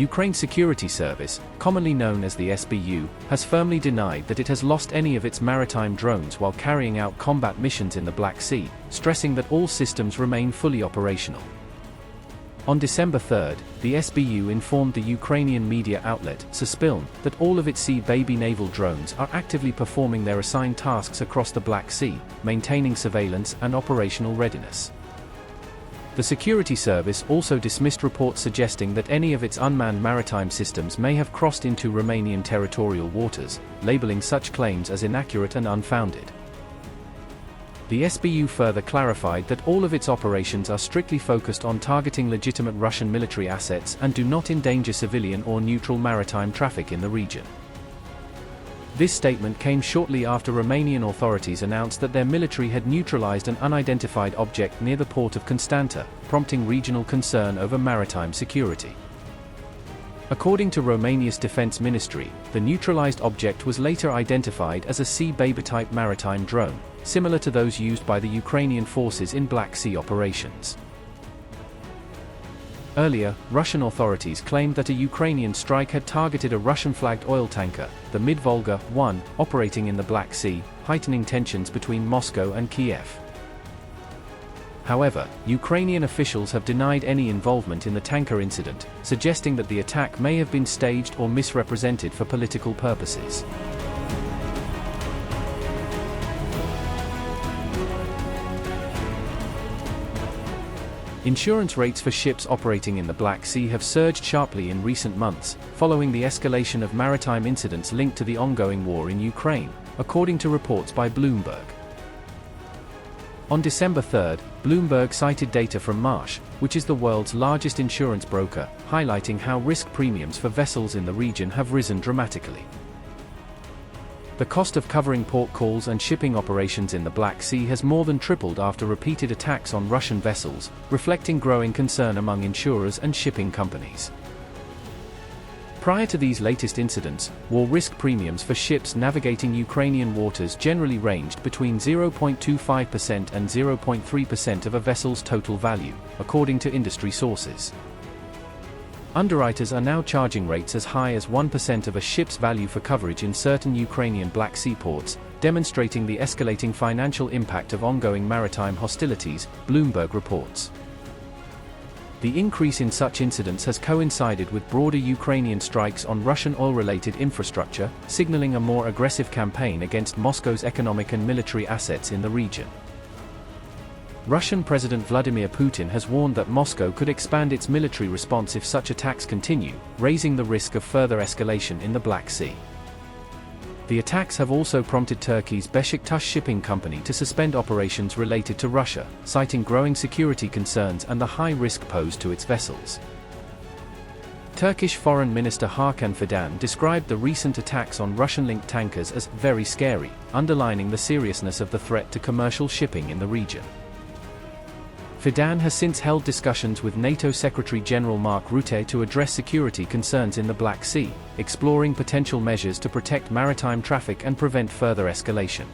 Ukraine's security service, commonly known as the SBU, has firmly denied that it has lost any of its maritime drones while carrying out combat missions in the Black Sea, stressing that all systems remain fully operational. On December 3, the SBU informed the Ukrainian media outlet Suspiln that all of its Sea Baby naval drones are actively performing their assigned tasks across the Black Sea, maintaining surveillance and operational readiness. The security service also dismissed reports suggesting that any of its unmanned maritime systems may have crossed into Romanian territorial waters, labeling such claims as inaccurate and unfounded. The SBU further clarified that all of its operations are strictly focused on targeting legitimate Russian military assets and do not endanger civilian or neutral maritime traffic in the region. This statement came shortly after Romanian authorities announced that their military had neutralized an unidentified object near the port of Constanța, prompting regional concern over maritime security. According to Romania's defense ministry, the neutralized object was later identified as a Sea Baby-type maritime drone, similar to those used by the Ukrainian forces in Black Sea operations. Earlier, Russian authorities claimed that a Ukrainian strike had targeted a Russian-flagged oil tanker, the Mid-Volga 1, operating in the Black Sea, heightening tensions between Moscow and Kyiv. However, Ukrainian officials have denied any involvement in the tanker incident, suggesting that the attack may have been staged or misrepresented for political purposes. Insurance rates for ships operating in the Black Sea have surged sharply in recent months, following the escalation of maritime incidents linked to the ongoing war in Ukraine, according to reports by Bloomberg. On December 3, Bloomberg cited data from Marsh, which is the world's largest insurance broker, highlighting how risk premiums for vessels in the region have risen dramatically. The cost of covering port calls and shipping operations in the Black Sea has more than tripled after repeated attacks on Russian vessels, reflecting growing concern among insurers and shipping companies. Prior to these latest incidents, war risk premiums for ships navigating Ukrainian waters generally ranged between 0.25% and 0.3% of a vessel's total value, according to industry sources. Underwriters are now charging rates as high as 1% of a ship's value for coverage in certain Ukrainian Black Sea ports, demonstrating the escalating financial impact of ongoing maritime hostilities, Bloomberg reports. The increase in such incidents has coincided with broader Ukrainian strikes on Russian oil-related infrastructure, signaling a more aggressive campaign against Moscow's economic and military assets in the region. Russian President Vladimir Putin has warned that Moscow could expand its military response if such attacks continue, raising the risk of further escalation in the Black Sea. The attacks have also prompted Turkey's Besiktas shipping company to suspend operations related to Russia, citing growing security concerns and the high risk posed to its vessels. Turkish Foreign Minister Hakan Fidan described the recent attacks on Russian-linked tankers as very scary, underlining the seriousness of the threat to commercial shipping in the region. Fidan has since held discussions with NATO Secretary-General Mark Rutte to address security concerns in the Black Sea, exploring potential measures to protect maritime traffic and prevent further escalation.